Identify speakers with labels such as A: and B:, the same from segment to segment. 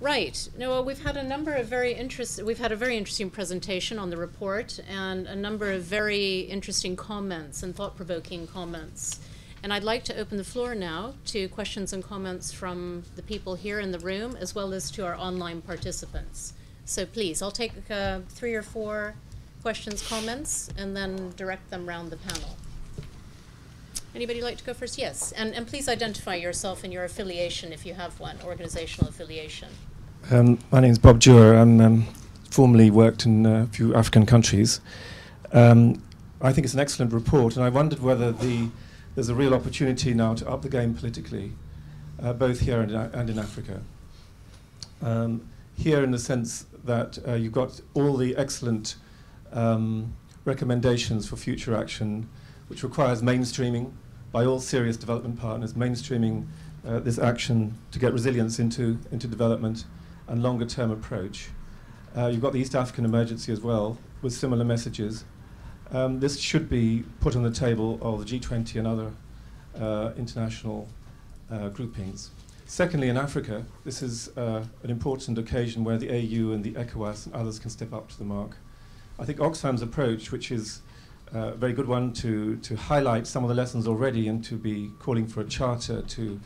A: Right. No, well, we've had a number of we've had a very interesting presentation on the report and a number of very interesting comments and thought-provoking comments. And I'd like to open the floor now to questions and comments from the people here in the room as well as to our online participants. So please, I'll take 3 or 4 questions, comments, and then direct them around the panel. Anybody like to go first? Yes. And please identify yourself and your affiliation if you have one, organizational affiliation.
B: My name is Bob Dewar. I'm formerly worked in a few African countries. I think it's an excellent report, and I wondered whether there's a real opportunity now to up the game politically, both here and in Africa. Here in the sense that you've got all the excellent recommendations for future action, which requires mainstreaming by all serious development partners, mainstreaming this action to get resilience into development and longer-term approach. You've got the East African emergency as well, with similar messages. This should be put on the table of the G20 and other international groupings. Secondly, in Africa, this is an important occasion where the AU and the ECOWAS and others can step up to the mark. I think Oxfam's approach, which is a very good one to highlight some of the lessons already and to be calling for a charter to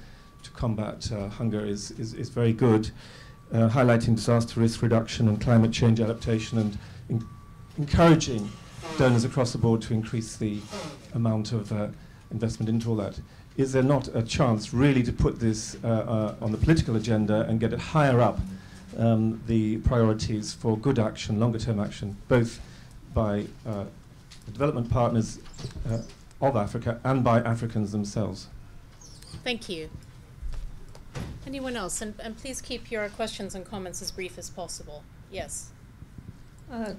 B: combat hunger is very good, highlighting disaster risk reduction and climate change adaptation and encouraging donors across the board to increase the amount of investment into all that. Is there not a chance really to put this on the political agenda and get it higher up the priorities for good action, longer term action, both by development partners of Africa and by Africans themselves?
A: Thank you. Anyone else? And please keep your questions and comments as brief as possible. Yes.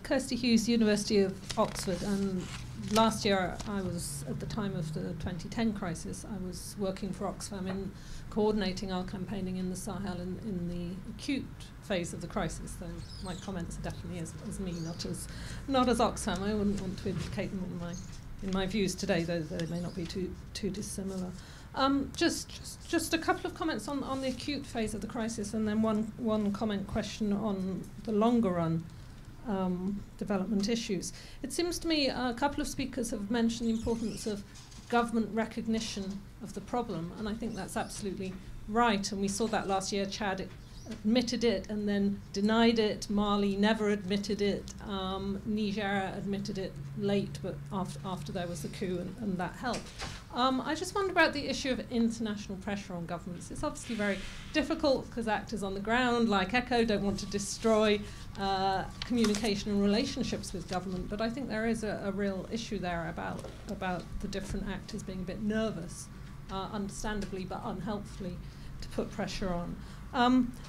C: Kirsty Hughes, University of Oxford. Last year, I was, at the time of the 2010 crisis, I was working for Oxfam in coordinating our campaigning in the Sahel in the acute phase of the crisis. So my comments are definitely as me, not as Oxfam. I wouldn't want to implicate them in my views today, though they may not be too dissimilar. Just a couple of comments on the acute phase of the crisis, and then one question on the longer run development issues. It seems to me a couple of speakers have mentioned the importance of government recognition of the problem, and I think that's absolutely right, and we saw that last year. Chad admitted it and then denied it. Mali never admitted it. Niger admitted it late, but after there was the coup, and that helped. I just wonder about the issue of international pressure on governments. It's obviously very difficult because actors on the ground, like ECHO, don't want to destroy communication and relationships with government, but I think there is a real issue there about the different actors being a bit nervous, understandably but unhelpfully, to put pressure on.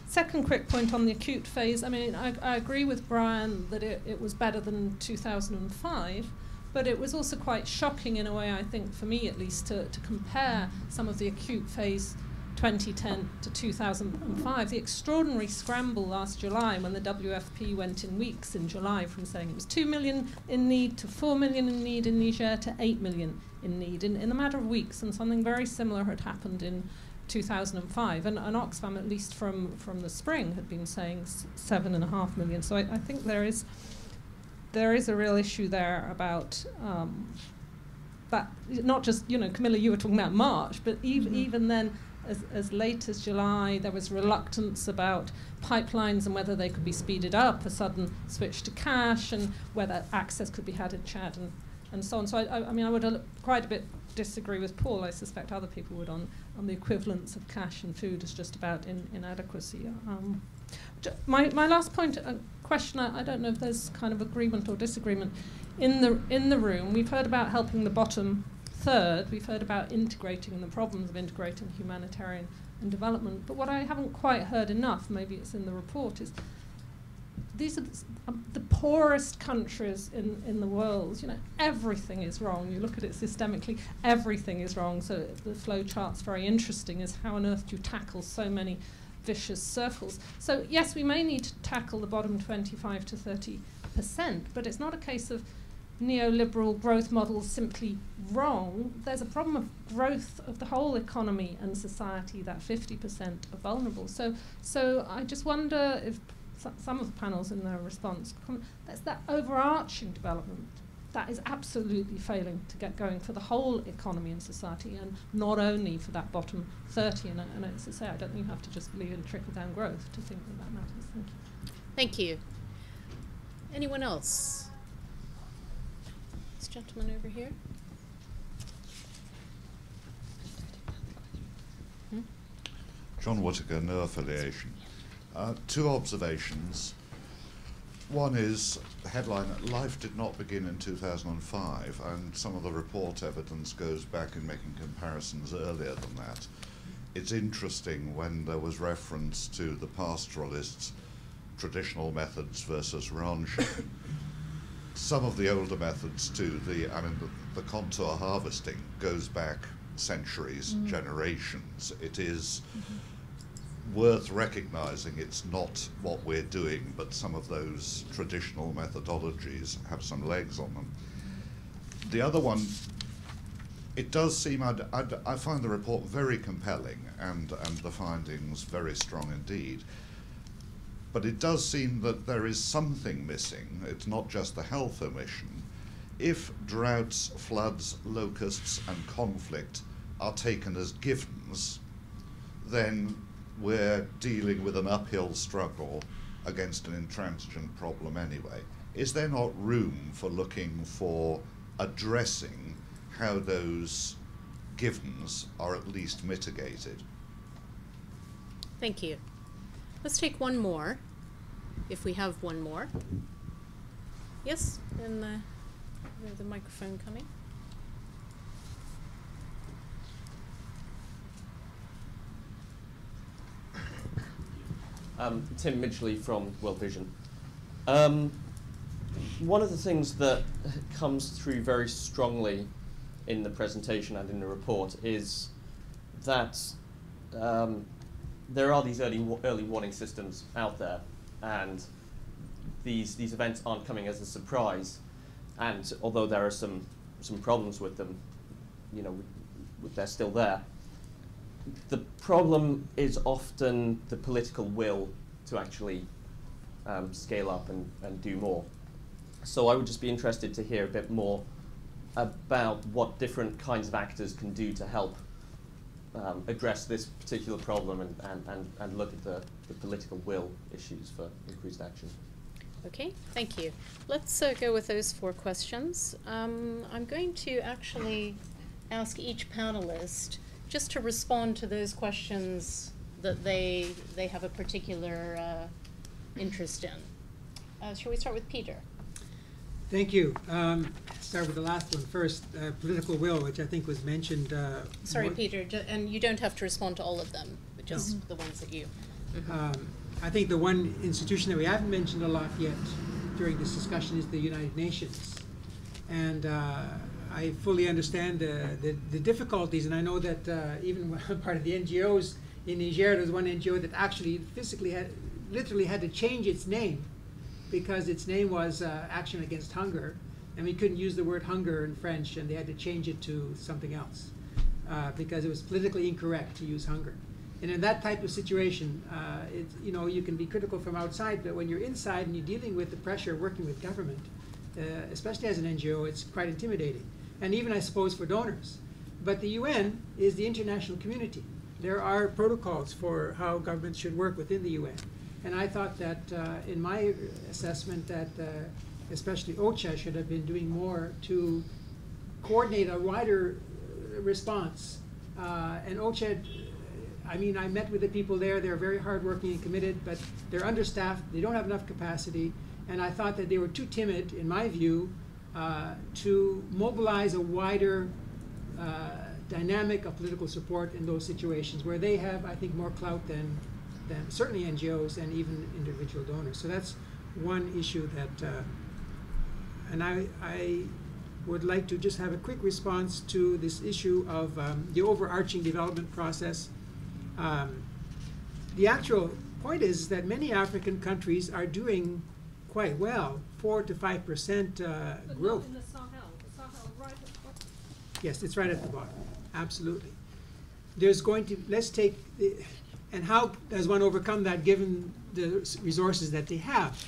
C: Second quick point on the acute phase. I mean, I agree with Brian that it was better than 2005, but it was also quite shocking in a way, I think, for me at least, to compare some of the acute phase 2010 to 2005. The extraordinary scramble last July when the WFP went in weeks in July from saying it was 2 million in need to 4 million in need in Niger to 8 million in need in a matter of weeks, and something very similar had happened in 2005, and Oxfam, at least from the spring, had been saying 7.5 million. So I think there is a real issue there about that. Not just, Camilla, you were talking about March, but even then, as late as July, there was reluctance about pipelines and whether they could be speeded up, a sudden switch to cash, and whether access could be had in Chad and so on. So I mean, I would quite a bit disagree with Paul. I suspect other people would on the equivalence of cash and food as just about inadequacy. My last point, question. I don't know if there's kind of agreement or disagreement in the room. We've heard about helping the bottom third. We've heard about integrating and the problems of integrating humanitarian and development. But what I haven't quite heard enough, maybe it's in the report, is these are the poorest countries in the world. Everything is wrong. You look at it systemically, everything is wrong. So the flow chart's very interesting, is how on earth do you tackle so many vicious circles? So yes, we may need to tackle the bottom 25 to 30%, but it's not a case of neoliberal growth model simply wrong. There's a problem of growth of the whole economy and society that 50% are vulnerable. So I just wonder if some of the panels in their response, that's that overarching development that is absolutely failing to get going for the whole economy and society, and not only for that bottom 30. And as I say, I don't think you have to just believe in trickle-down growth to think that matters. Thank you.
A: Thank you. Anyone else? This gentleman over here.
D: John Whittaker, no affiliation. Two observations. One is the headline, life did not begin in 2005, and some of the report evidence goes back in making comparisons earlier than that. It's interesting when there was reference to the pastoralists' traditional methods versus ranching. Some of the older methods too, the contour harvesting goes back centuries, generations. It is worth recognizing it's not what we're doing, but some of those traditional methodologies have some legs on them. The other one, it does seem, I find the report very compelling and the findings very strong indeed. But it does seem that there is something missing. It's not just the health omission. If droughts, floods, locusts, and conflict are taken as givens, then we're dealing with an uphill struggle against an intransigent problem anyway. Is there not room for looking for addressing how those givens are at least mitigated?
A: Thank you. Let's take one more, if we have one more. Yes, and the microphone coming.
E: Tim Midgley from World Vision. One of the things that comes through very strongly in the presentation and in the report is that there are these early warning systems out there, and these events aren't coming as a surprise. And although there are some problems with them, you know, they're still there. The problem is often the political will to actually scale up and do more. So I would just be interested to hear a bit more about what different kinds of actors can do to help address this particular problem and look at the political will issues for increased action.
A: Okay, thank you. Let's go with those 4 questions. I'm going to actually ask each panelist just to respond to those questions that they have a particular interest in. Shall we start with Peter?
F: Thank you. Start with the last one first, political will, which I think was mentioned.
A: Sorry, Peter, and you don't have to respond to all of them, but just the ones that you...
F: I think the one institution that we haven't mentioned a lot yet during this discussion is the United Nations. And I fully understand the difficulties, and I know that even part of the NGOs in Niger, there was one NGO that actually literally had to change its name because its name was Action Against Hunger, and we couldn't use the word hunger in French, and they had to change it to something else because it was politically incorrect to use hunger. And in that type of situation, you know, you can be critical from outside, but when you're inside and you're dealing with the pressure of working with government, especially as an NGO, it's quite intimidating. And even, I suppose, for donors. But the UN is the international community. There are protocols for how governments should work within the UN. And I thought that, in my assessment, that especially OCHA should have been doing more to coordinate a wider response. And OCHA, I mean, I met with the people there. They're very hardworking and committed, but they're understaffed. They don't have enough capacity. And I thought that they were too timid, in my view, to mobilize a wider dynamic of political support in those situations where they have, I think, more clout than certainly NGOs and even individual donors. So that's one issue that, and I would like to just have a quick response to this issue of the overarching development process. The actual point is that many African countries are doing quite well, 4 to 5% growth.
C: in the Sahel. The Sahel right at the bottom.
F: Yes, it's right at the bottom. Absolutely. There's going to, let's take, and how does one overcome that given the resources that they have?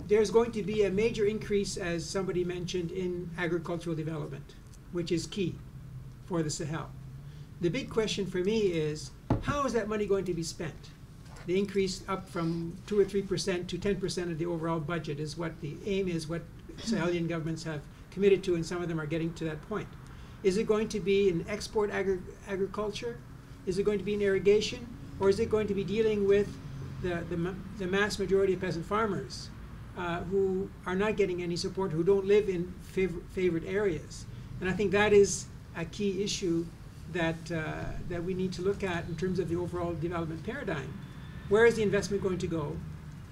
F: There's going to be a major increase, as somebody mentioned, in agricultural development, which is key for the Sahel. The big question for me is, how is that money going to be spent? The increase up from 2 or 3% to 10% of the overall budget is what the aim is, what Sahelian governments have committed to, and some of them are getting to that point. Is it going to be in export agriculture? Is it going to be in irrigation? Or is it going to be dealing with the mass majority of peasant farmers who are not getting any support, who don't live in favored areas? And I think that is a key issue that we need to look at in terms of the overall development paradigm. Where is the investment going to go?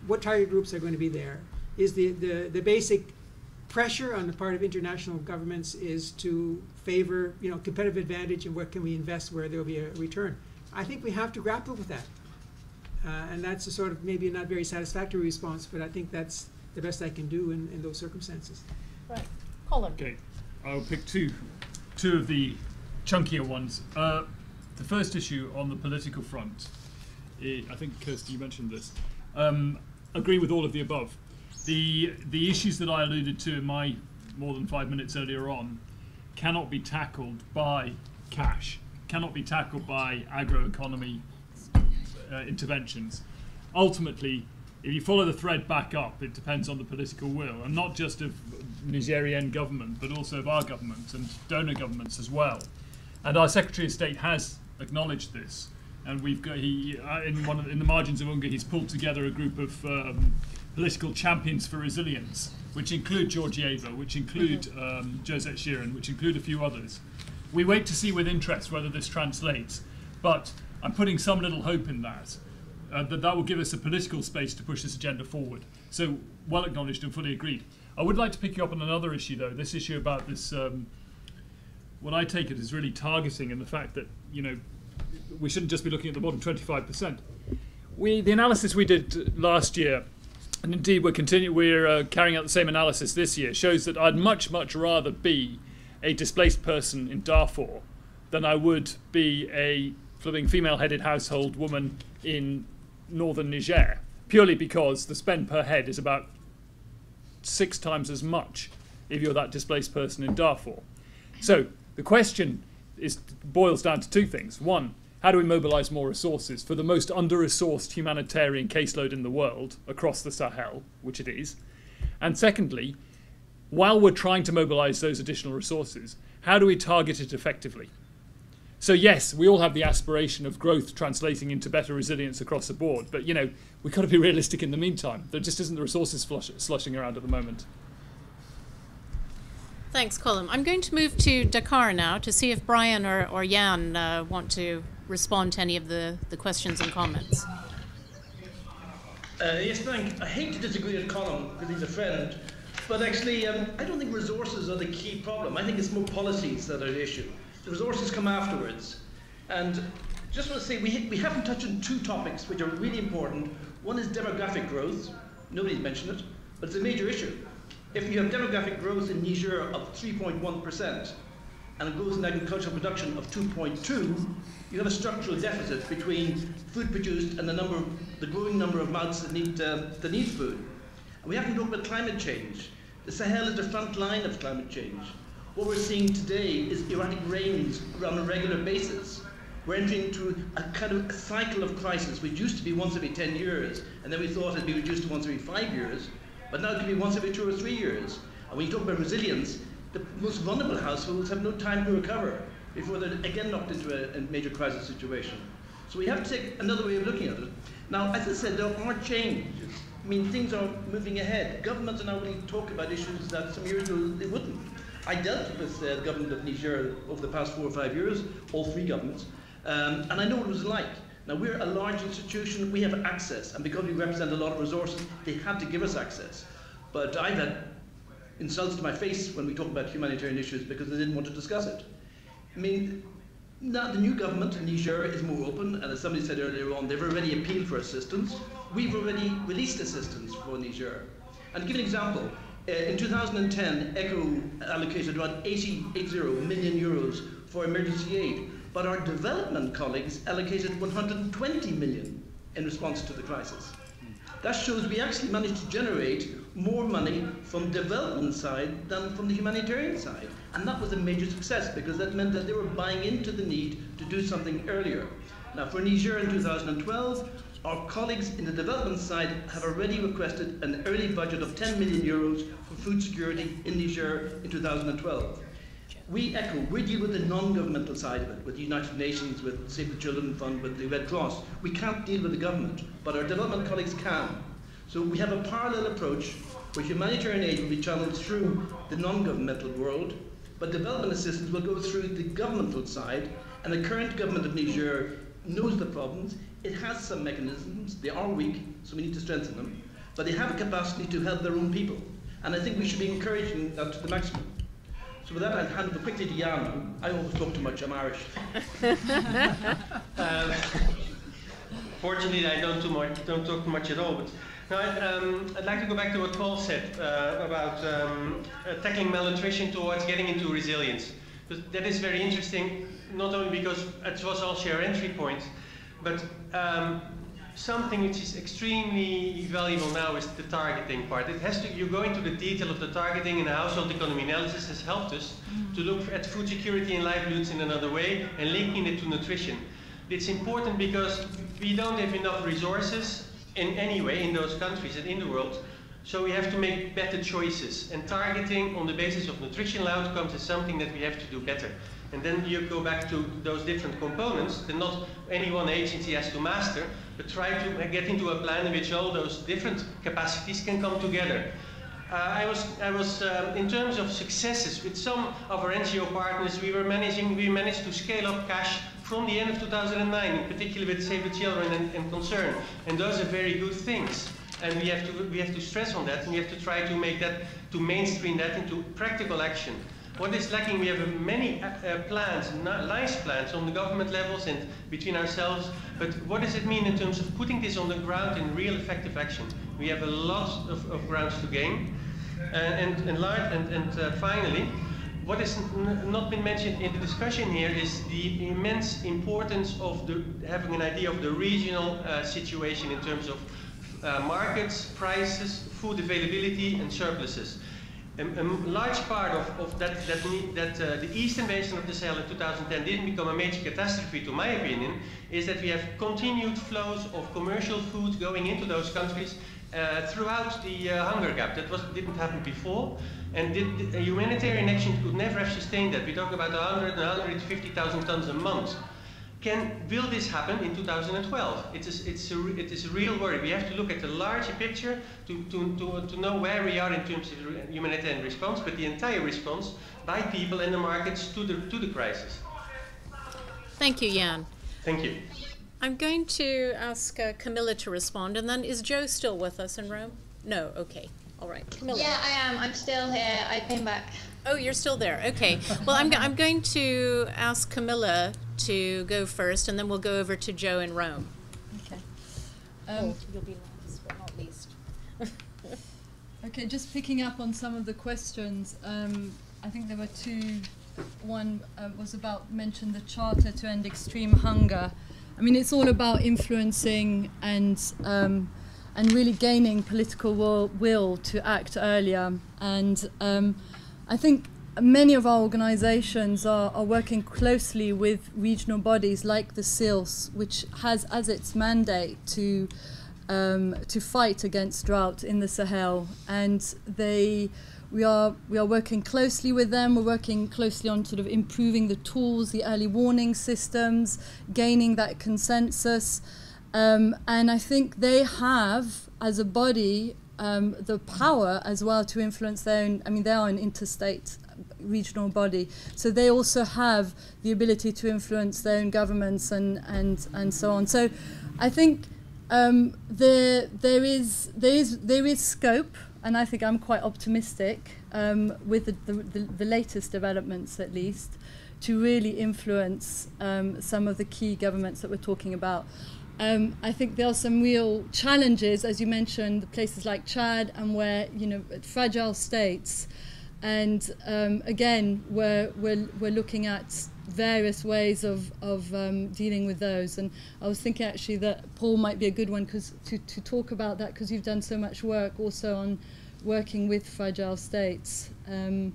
F: What target groups are going to be there? Is the basic pressure on the part of international governments is to favor, competitive advantage, and what can we invest where there will be a return? I think we have to grapple with that. And that's a sort of maybe not very satisfactory response, but I think that's the best I can do in those circumstances.
A: Right. Colin.
G: Okay, I'll pick two of the chunkier ones. The first issue on the political front, I think, Kirsty, you mentioned this. Agree with all of the above. The issues that I alluded to in my more than 5 minutes earlier on cannot be tackled by cash, cannot be tackled by agroeconomy interventions. Ultimately, if you follow the thread back up, it depends on the political will, and not just of Nigerian government, but also of our government and donor governments as well. And our Secretary of State has acknowledged this, and we've got in the margins of UNGA, he's pulled together a group of political champions for resilience, which include Georgieva, which include Josette Sheeran, which include a few others. We wait to see with interest whether this translates, but I'm putting some little hope in that will give us a political space to push this agenda forward. So, well acknowledged and fully agreed. I would like to pick you up on another issue, though, this issue about this, what I take it is really targeting, and the fact that, we shouldn't just be looking at the bottom 25%. The analysis we did last year, and indeed we're carrying out the same analysis this year, shows that I'd much, much rather be a displaced person in Darfur than I would be a flipping female-headed household woman in northern Niger, purely because the spend per head is about 6 times as much if you're that displaced person in Darfur. So the question boils down to two things. One, how do we mobilize more resources for the most under-resourced humanitarian caseload in the world across the Sahel, which it is? And secondly, while we're trying to mobilize those additional resources, how do we target it effectively? So yes, we all have the aspiration of growth translating into better resilience across the board, but we've got to be realistic in the meantime. There just isn't the resources slushing around at the moment.
A: Thanks, Colin. I'm going to move to Dakar now to see if Brian or Jan want to respond to any of the questions and comments.
H: Yes, thanks. I hate to disagree with Colin because he's a friend, but actually I don't think resources are the key problem. I think it's more policies that are the issue. The resources come afterwards. And just want to say we haven't touched on 2 topics which are really important. One is demographic growth. Nobody's mentioned it, but it's a major issue. If you have demographic growth in Niger of 3.1% and a growth in agricultural production of 2.2, you have a structural deficit between food produced and the growing number of mouths that need food. And we haven't talked about climate change. The Sahel is the front line of climate change. What we're seeing today is erratic rains on a regular basis. We're entering into a kind of a cycle of crisis, which used to be once every 10 years, and then we thought it'd be reduced to once every 5 years, but now it can be once every 2 or 3 years. And when you talk about resilience, the most vulnerable households have no time to recover before they're again knocked into a major crisis situation. So we have to take another way of looking at it. Now, as I said, there are changes. I mean, things are moving ahead. Governments are now willing to talk about issues that some years ago they wouldn't. I dealt with the government of Niger over the past 4 or 5 years, all 3 governments, and I know what it was like. Now, we're a large institution, we have access, and because we represent a lot of resources, they had to give us access. But I've had insults to my face when we talk about humanitarian issues because they didn't want to discuss it. I mean, Now, the new government in Niger is more open, and as somebody said earlier on, they've already appealed for assistance. We've already released assistance for Niger. And to give an example, in 2010, ECHO allocated around 80 million euros for emergency aid, but our development colleagues allocated 120 million in response to the crisis. That shows we actually managed to generate more money from the development side than from the humanitarian side. And that was a major success, because that meant that they were buying into the need to do something earlier. Now, for Niger in 2012, our colleagues in the development side have already requested an early budget of 10 million euros for food security in Niger in 2012. We deal with the non-governmental side of it, with the United Nations, with Save the Children Fund, with the Red Cross. We can't deal with the government, but our development colleagues can. So we have a parallel approach where humanitarian aid will be channeled through the non-governmental world, but development assistance will go through the governmental side, and the current government of Niger knows the problems. It has some mechanisms. They are weak, so we need to strengthen them, but they have a capacity to help their own people. And I think we should be encouraging that to the maximum. So with that, I'll hand over quickly to Jan. I always talk too much, I'm Irish.
I: Fortunately, I don't talk too much at all. But now I'd like to go back to what Paul said about tackling malnutrition towards getting into resilience. That is very interesting, not only because it was also our entry point, but something which is extremely valuable now is the targeting part. It has to, you go into the detail of the targeting, and the household economy analysis has helped us to look at food security and livelihoods in another way and linking it to nutrition. It's important because we don't have enough resources in any way in those countries and in the world, so we have to make better choices, and targeting on the basis of nutritional outcomes is something that we have to do better. And then you go back to those different components that not any one agency has to master, but try to get into a plan in which all those different capacities can come together. I was in terms of successes with some of our NGO partners, we managed to scale up cash from the end of 2009, in particular with Save the Children and Concern, and those are very good things. And we have to stress on that, and we have to try to make that, to mainstream that into practical action. What is lacking, we have many plans, nice plans on the government levels and between ourselves, but what does it mean in terms of putting this on the ground in real effective action? We have a lot of grounds to gain. Finally, what has not been mentioned in the discussion here is the immense importance of having an idea of the regional situation in terms of markets, prices, food availability and surpluses. A large part of that the eastern basin of the Sahel in 2010 didn't become a major catastrophe, to my opinion, is that we have continued flows of commercial food going into those countries throughout the hunger gap. That didn't happen before, and humanitarian action could never have sustained that. We talk about 100 and 150,000 tons a month. Will this happen in 2012? It is a real worry. We have to look at the larger picture to know where we are in terms of humanitarian response, but the entire response by people and the markets to the crisis.
A: Thank you, Jan.
I: Thank you.
A: I'm going to ask Camilla to respond, and then is Joe still with us in Rome? No, okay. All right, Camilla.
J: Yeah, I am. I'm still here. I came back.
A: Oh, you're still there. Okay. Well, I'm going to ask Camilla to go first, and then we'll go over to Joe in Rome.
K: Okay.
A: You'll be last, but not least.
K: Okay, just picking up on some of the questions. I think there were two. One was about mention the Charter to End Extreme Hunger. I mean, it's all about influencing and really gaining political will to act earlier. And I think many of our organizations are working closely with regional bodies like the SILS, which has as its mandate to fight against drought in the Sahel. And we are working closely with them. We're working closely on sort of improving the tools, the early warning systems, gaining that consensus. And I think they have, as a body, the power as well to influence their own. I mean, they are an interstate regional body, so they also have the ability to influence their own governments and so on. So I think there is scope, and I think I'm quite optimistic with the latest developments, at least, to really influence some of the key governments that we're talking about. I think there are some real challenges, as you mentioned, places like Chad, and where, you know, fragile states. And again, we're looking at various ways of dealing with those. And I was thinking actually that Paul might be a good one to talk about that, because you've done so much work also on working with fragile states. And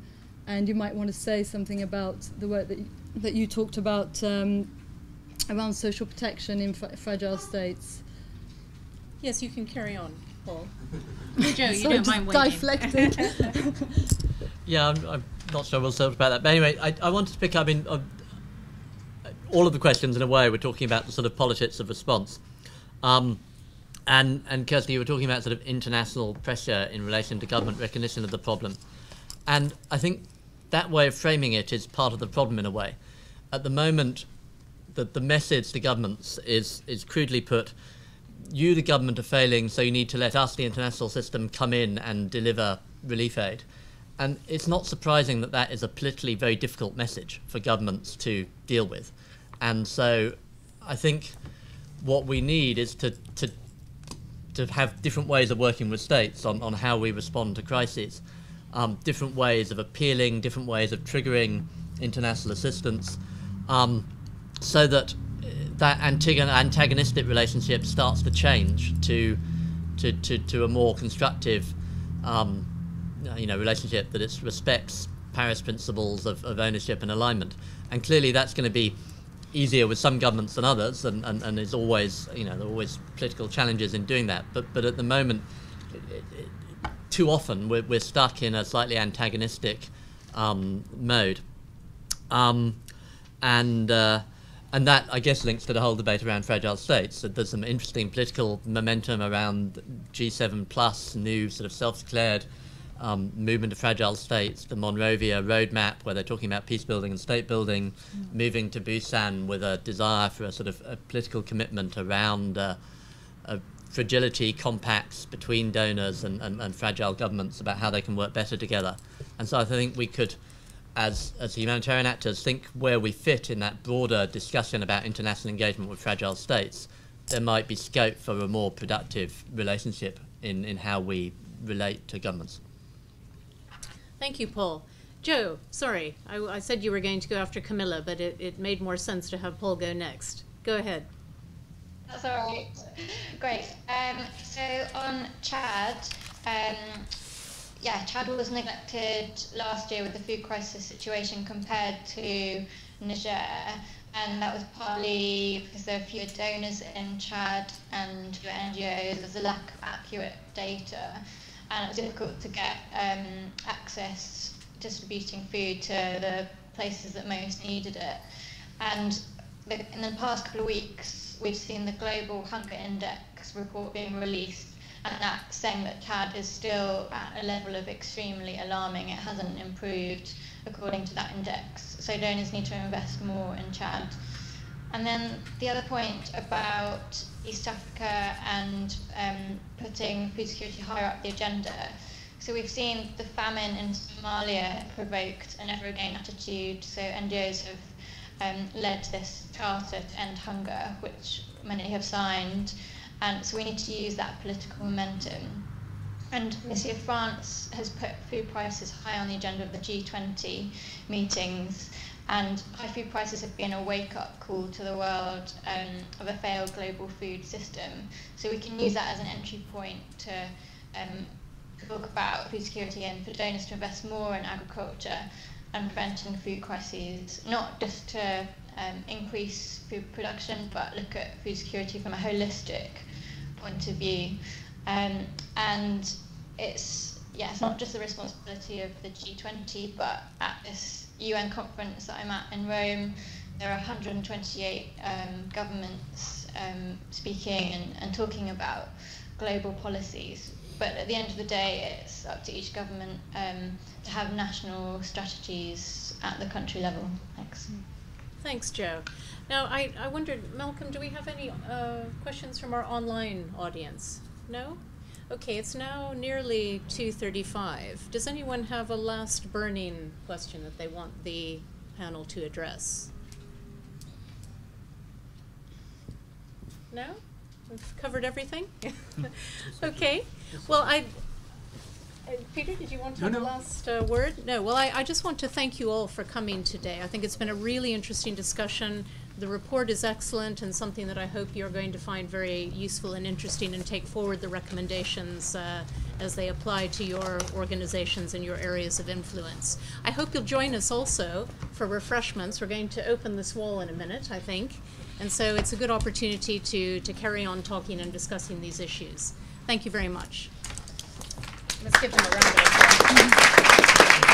K: you might want to say something about the work that you talked about around social protection in fragile states.
A: Yes, you can carry on, Paul. Joe, you
K: Sorry,
A: don't mind waiting.
K: deflecting.
L: Yeah, I'm not sure we'll talk about that. But anyway, I wanted to pick up in all of the questions in a way. We're talking about the sort of politics of response. And Kirsty, you were talking about sort of international pressure in relation to government recognition of the problem. And I think that way of framing it is part of the problem in a way. At the moment, the message to governments is crudely put, you, the government, are failing, so you need to let us, the international system, come in and deliver relief aid. And it's not surprising that that is a politically very difficult message for governments to deal with. And so I think what we need is to have different ways of working with states on how we respond to crises, different ways of appealing, different ways of triggering international assistance, so that that antagonistic relationship starts to change to a more constructive relationship that it respects Paris principles of ownership and alignment. And clearly that's going to be easier with some governments than others, and there's always, there are always political challenges in doing that. But at the moment, too often we're stuck in a slightly antagonistic mode. And that, I guess, links to the whole debate around fragile states. So there's some interesting political momentum around G7 plus, new sort of self-declared movement of fragile states, the Monrovia roadmap, where they're talking about peace building and state building, moving to Busan with a desire for a sort of a political commitment around fragility compacts between donors and fragile governments about how they can work better together. And so I think we could, as humanitarian actors, think where we fit in that broader discussion about international engagement with fragile states. There might be scope for a more productive relationship in how we relate to governments.
A: Thank you, Paul. Joe, sorry, I said you were going to go after Camilla, but it made more sense to have Paul go next. Go ahead.
J: That's all right. Great. So on Chad, Chad was neglected last year with the food crisis situation compared to Niger, and that was partly because there are fewer donors in Chad and fewer NGOs. There's a lack of accurate data, and it was difficult to get access distributing food to the places that most needed it. And in the past couple of weeks, we've seen the Global Hunger Index report being released, and that's saying that Chad is still at a level of extremely alarming. It hasn't improved according to that index. So donors need to invest more in Chad. And then the other point about East Africa and putting food security higher up the agenda. So we've seen the famine in Somalia provoked a never again attitude. So NGOs have led this charter to end hunger, which many have signed. And so we need to use that political momentum. And this year France has put food prices high on the agenda of the G20 meetings, and high food prices have been a wake-up call to the world of a failed global food system. So we can use that as an entry point to talk about food security and for donors to invest more in agriculture and preventing food crises, not just to increase food production, but look at food security from a holistic point of view. And it's not just the responsibility of the G20, but at this UN conference that I'm at in Rome, there are 128 governments speaking and talking about global policies. But at the end of the day, it's up to each government to have national strategies at the country level. Thanks.
A: Thanks, Joe. Now, I wondered, Malcolm, do we have any questions from our online audience? No? Okay, it's now nearly 2:35. Does anyone have a last burning question that they want the panel to address. No? We've covered everything? Okay. Well, Peter, did you want to have the last word? No. Well, I just want to thank you all for coming today. I think it's been a really interesting discussion. The report is excellent and something that I hope you're going to find very useful and interesting, and take forward the recommendations as they apply to your organizations and your areas of influence. I hope you'll join us also for refreshments. We're going to open this wall in a minute, I think. And so it's a good opportunity to carry on talking and discussing these issues. Thank you very much. Let's give them a round of applause.